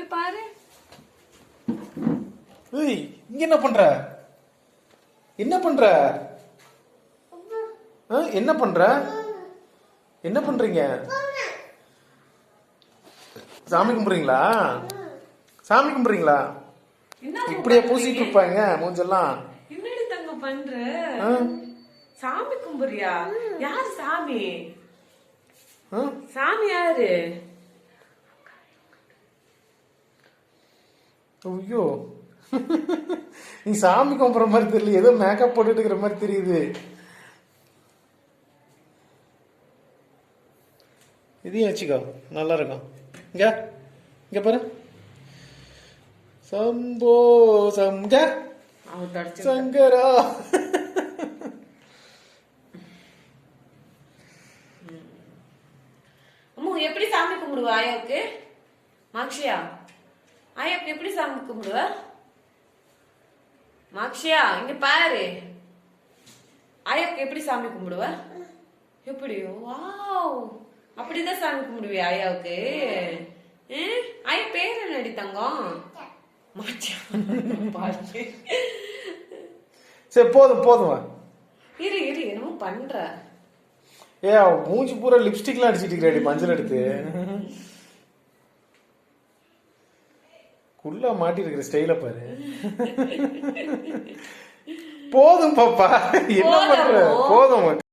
போய் பாரு. ஏய், இங்க என்ன பண்ற? என்ன பண்ற? என்ன பண்ற? என்ன பண்றீங்க? சாமி கும்பிடுறீங்களா? சாமி கும்பிடுறீங்களா? இப்படியே பூசிட்டு இருப்பாங்க மூஞ்செல்லாம். என்னடி தங்க பண்ற? சாமி கும்பிடுறியா? யாரு சாமி? சாமி யாரு? ஐயோ, நீ சாமி கும்பிடுற மாதிரி தெரியல, ஏதோ மேக்கப் போட்டுட்டு இருக்கிற மாதிரி தெரியுது. இதையும் வச்சுக்கோ, நல்லா இருக்கும். இங்க இங்க பாரு. சம்போ சங்க சங்கரா. அம்மா எப்படி சாமி கும்பிடுவா ஆயாவுக்கு? மாக்ஷியா, ஆயாவுக்கு எப்படி சாமி கும்பிடுவா? மாக்ஷியா, இங்க பாரு. ஆயாவுக்கு எப்படி சாமி கும்பிடுவா? எப்படியோ? வாவ், அப்படிதான் சாமி கும்பிடுவியா ஆயாவுக்கு? ஆயா பேர் என்னடி தங்கம்? மாச்சா. சரி, போதும் போதும். இரு இரு, என்னமோ பண்ற. ஏ, மூஞ்சி பூரா லிப்ஸ்டிக்லாம் அடிச்சிட்டு இருக்கிறாடி மஞ்சள் எடுத்து. குள்ளா மாட்டி இருக்கிற ஸ்டைல பாரு. போதும் பாப்பா, என்ன பண்ற? போதும்.